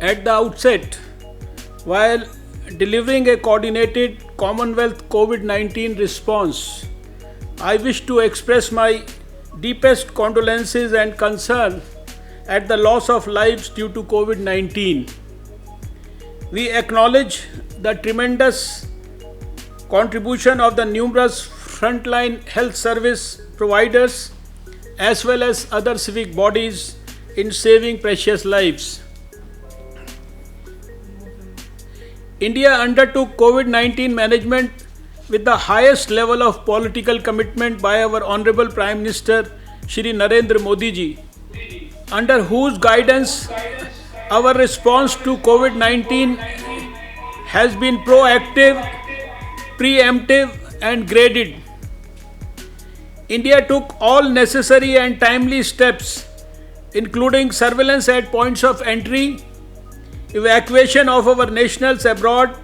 At the outset, while delivering a coordinated Commonwealth COVID-19 response, I wish to express my deepest condolences and concern at the loss of lives due to COVID-19. We acknowledge the tremendous contribution of the numerous frontline health service providers as well as other civic bodies in saving precious lives. India undertook COVID-19 management with the highest level of political commitment by our Honorable Prime Minister Shri Narendra Modi ji, under whose guidance our response to COVID-19 has been proactive, preemptive and graded. India took all necessary and timely steps, including surveillance at points of entry, evacuation of our nationals abroad,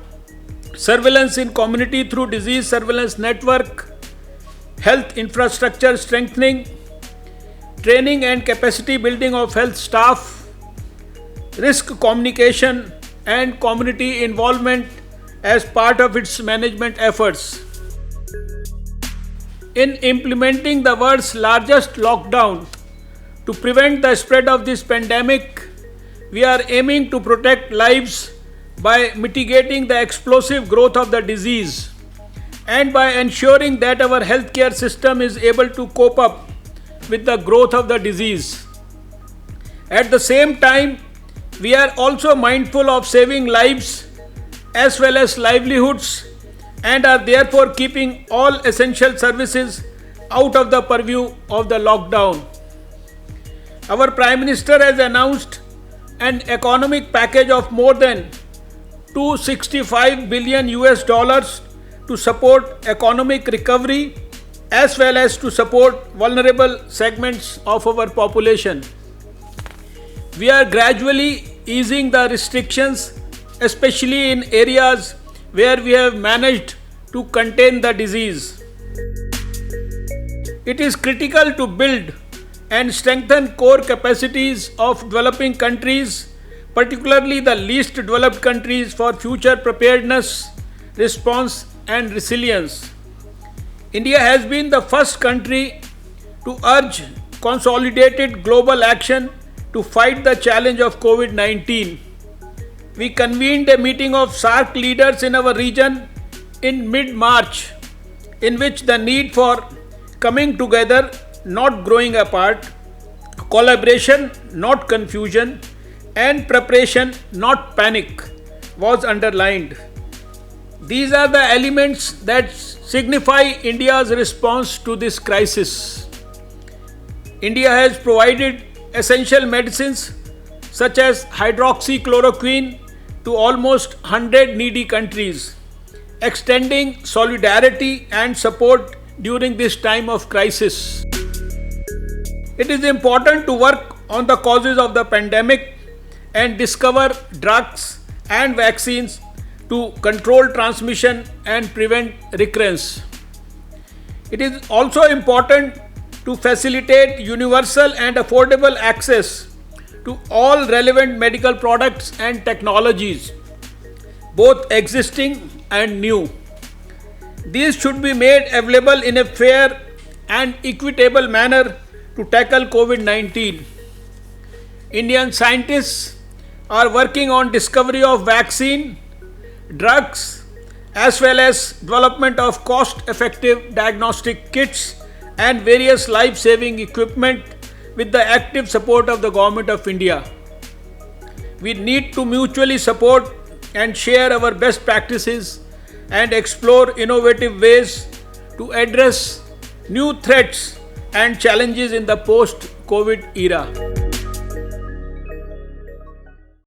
surveillance in community through disease surveillance network, health infrastructure strengthening, training and capacity building of health staff, risk communication and community involvement as part of its management efforts. In implementing the world's largest lockdown to prevent the spread of this pandemic, we are aiming to protect lives by mitigating the explosive growth of the disease and by ensuring that our healthcare system is able to cope up with the growth of the disease. At the same time, we are also mindful of saving lives as well as livelihoods and are therefore keeping all essential services out of the purview of the lockdown. Our Prime Minister has announced an economic package of more than $265 billion to support economic recovery as well as to support vulnerable segments of our population. We are gradually easing the restrictions, especially in areas where we have managed to contain the disease. It is critical to build and strengthen core capacities of developing countries, particularly the least developed countries, for future preparedness, response and resilience. India has been the first country to urge consolidated global action to fight the challenge of COVID-19. We convened a meeting of SAARC leaders in our region in mid-March, in which the need for coming together, not growing apart, collaboration, not confusion, and preparation, not panic, was underlined. These are the elements that signify India's response to this crisis. India has provided essential medicines such as hydroxychloroquine to almost 100 needy countries, extending solidarity and support during this time of crisis. It is important to work on the causes of the pandemic and discover drugs and vaccines to control transmission and prevent recurrence. It is also important to facilitate universal and affordable access to all relevant medical products and technologies, both existing and new. These should be made available in a fair and equitable manner to tackle COVID-19. Indian scientists are working on discovery of vaccine, drugs, as well as development of cost-effective diagnostic kits and various life-saving equipment with the active support of the Government of India. We need to mutually support and share our best practices and explore innovative ways to address new threats and challenges in the post-COVID era.